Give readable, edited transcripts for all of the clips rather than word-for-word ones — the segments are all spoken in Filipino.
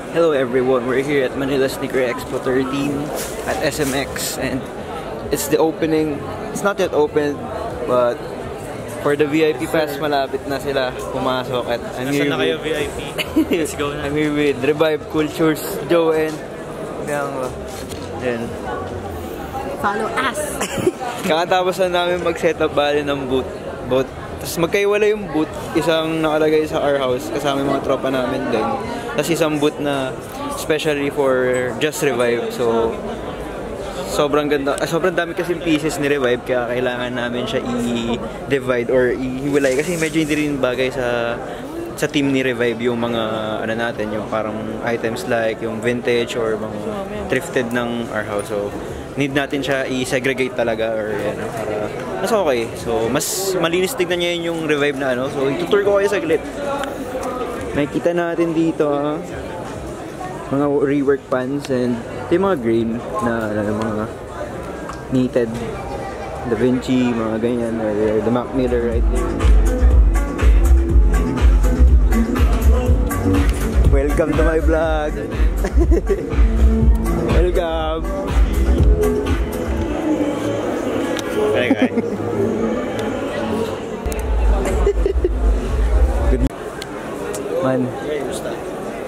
Hello everyone, we're here at Manila Sneaker Expo 13 at SMX and it's the opening. It's not yet open, but for the VIP pass, malapit na sila pumasok at I'm here na kayo VIP? Let's go na. I'm here with Revive Cultures, Joe and then follow us! kakatapos na namin mag-setup bali ng booth. Tapos magkaiwala yung booth, isang nakalagay sa our house kasama yung mga tropa namin din. Tapos isang booth na especially for just Revive. So sobrang ganda, sobrang dami kasing pieces ni Revive kaya kailangan namin siya i-divide or i-hiwalay kasi medyo hindi rin bagay sa team ni Revive yung mga ano natin, yung parang items like yung vintage or mga thrifted ng our house. So need natin siya i-segregate talaga or ano, para mas okay. So mas malinis tignan niya yung Revive na ano. So itutur ko kayo saglit. Makikita natin dito mga rework pants and yung mga green na mga knitted Da Vinci, mga ganyan, or the Mac Miller right there. Welcome to my vlog. Welcome. Okay, guys. Good man.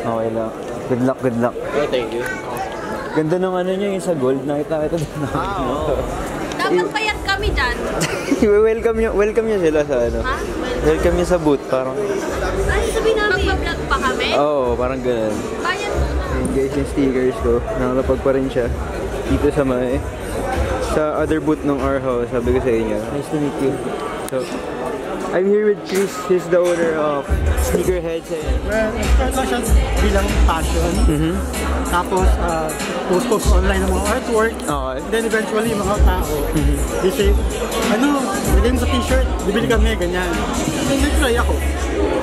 Okay lang. Good luck, good luck. Oh, thank you. Ganda ng ano niya yung sa gold. Nakita kita doon. Dapat payat kami dyan. welcome niya sila sa ano. Ha? Welcome niya sa booth. Parang Ay, sabihin namin. Magpa-vlog pa kami? Oo, parang ganun. Bayad. Ayan guys, yung stickers ko. Nakalapag pa rin siya. Dito sa other booth ng our house. Sabi ko sa inyo. Nice to meet you. So, I'm here with Chris. He's the owner of Sneakerheads. Well, start lang siya bilang passion. Tapos, post online ng mga artwork. Okay. Then eventually, mga tao, they say, ano, bigay mo sa t-shirt, bibili kami, ganyan. Then nag-try ako.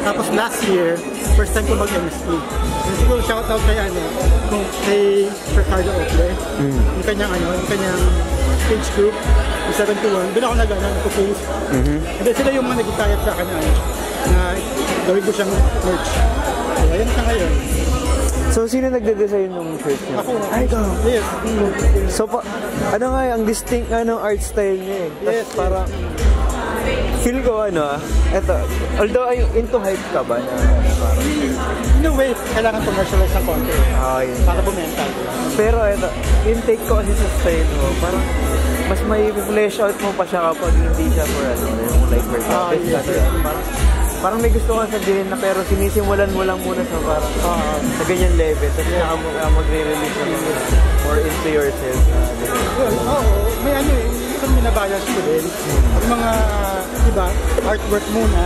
Tapos last year, first time ko mag-MSP. Siguro shoutout kay Ricardo Ople. Yung kanyang page group, yung 721. Doon ako nag-post. And then sila yung mga nagkikayat sa akin na gawin ko siyang merch. So, ayun sa ngayon. So, sino nagde-design ng shirt niya? Ako. Ay, ikaw. Yes. So, ano nga ang distinct art style niya eh. Yes. Parang, feel ko eto, although into hype ka ba na parang, In a way, kailangan commercialize ng konti. yun. Para bumenta. Pero eto, intake ko kasi sa style mo, parang mas may flesh out mo pa siya kapag hindi siya for yung like for parang may gusto kang sabihin na pero sinisimulan mo lang muna sa parang sa ganyan level tapos saka magre-release ng more into yourself May isang binabayas ko din ang mga artwork muna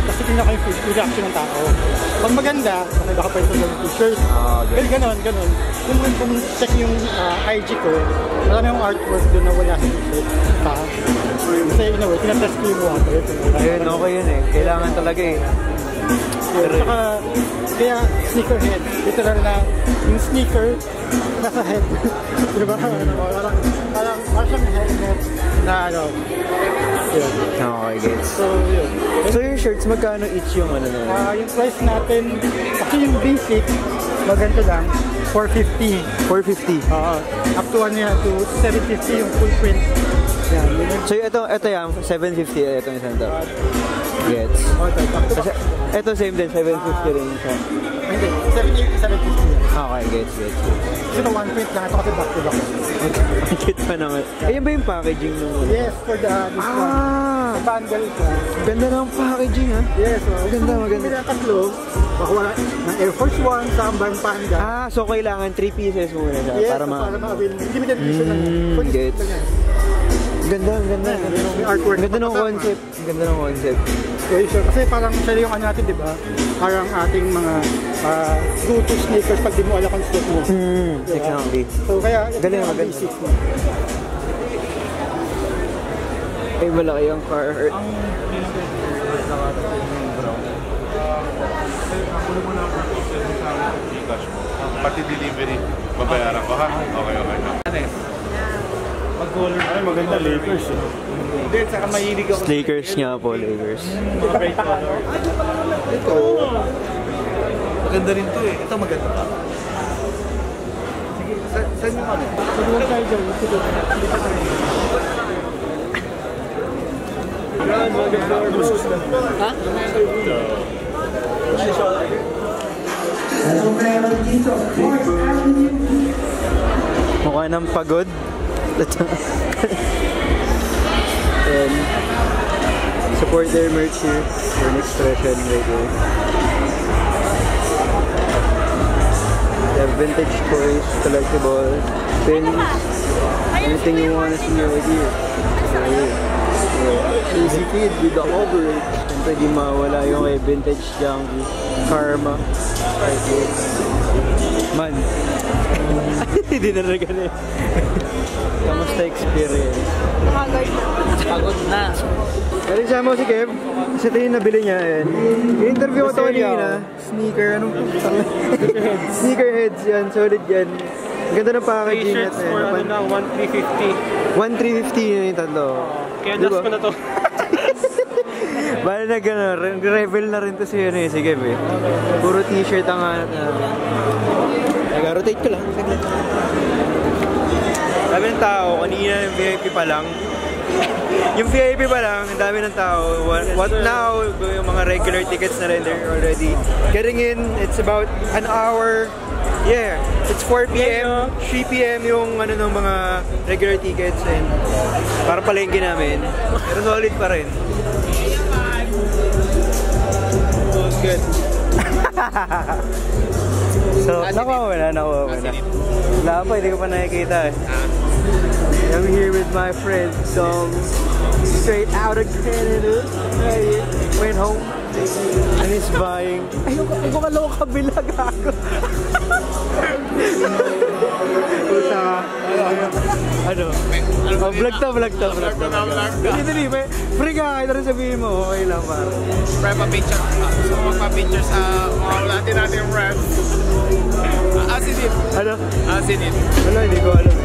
kasi tingnan ko yung reaction ng tao. Pag maganda, baka pa ito ng t-shirt. Ganon. Kung check yung IG ko, marami yung artwork doon na wala sa t-shirt. Kasi tinatest ko yung water. Ayun, okay yun eh. Kailangan talaga eh. Saka, kaya sneakerhead. Literal na yung sneaker nasa head. Diba? Parang siyang helmet na yun. Okay, guys. So, yun. So yung shirts, magkano each yung Yung price natin, actually yung basic, maganda lang, 450. 450. Up to to 750 yung full print. Yan. So ito yan, 750 ito yung isang daw. Gets. Kasi ito same din, 750 rin siya. Hindi, 780, 750. Okay, gets. Kasi na one print lang, ito kasi back to back. Ang cute pa naman. Ayun ba yung packaging nung Yes, for this one. The bundle ko. Ganda ng packaging ha? Yes, Maganda. Hindi na tatlo. Makuha ng Air Force One, sa Ambang Panda. So kailangan 3 pieces muna siya para ma-avail. Limited edition lang. Gets. Ganda. Yung artwork. Ganda ng concept. Kasi parang siya yung natin, di ba? Parang ating mga go-to sneakers pag di mo alam kung suot mo. Exactly. So kaya, galing, maganda. Ay, malaki ang Carhartt. Pati delivery, babayaran ko ha? Okay. Mag-color. Ay, maganda Lakers eh. Hindi, saka mahilig ako. Lakers nga po, Lakers. Ito. Maganda rin to eh. Ito maganda pa. Sige, saan nyo kami? Tulungan tayo dyan. Mukha ng pagod. And support their merch here for an expression right here. They have vintage toys, collectibles, pins, anything you want to see right here. Right here. Yeah. Easy kid with the overage. Siyempre di mawala yung kay vintage junkie. Karma. Right here. Man. Hindi na nagano eh. Kamusta experience? Pagod na. Kaya sama ko si Kev, kasi ito yung nabili niya. I-interview ko ito kanina. Sneaker, anong Sneakerheads yan, solid yan. Ang ganda ng packaging T-shirts natin. for ano lang, 1,350. 1,350 yun yung tatlo. Kaya last ko na to. Bala na gano'n, reveal na rin to si Kev eh. Puro t-shirt ang hanap namin. Nag-rotate ko lang. Dami ng tao, kanina yung VIP pa lang. Yung VIP pa lang, ang dami ng tao. What now, yung mga regular tickets na rin, they're already getting in. It's about an hour. Yeah, it's 4 p.m., 3 p.m. yung ano ng mga regular tickets and para palengke namin. Pero solid pa rin. Good. So, nakuha mo na. Wala pa, hindi ko pa nakikita eh. I'm here with my friend, straight out of Canada. Went home and he's buying. Ayoko ka lang kabilag ako. Ano? Vlog to. Dali, free ka kahit rin sabihin mo, okay lang para. Pre, pa-picture. Gusto mo magpa-picture sa mga natin yung reps. Asinit. Ano? Asinit. Wala, hindi ko alam.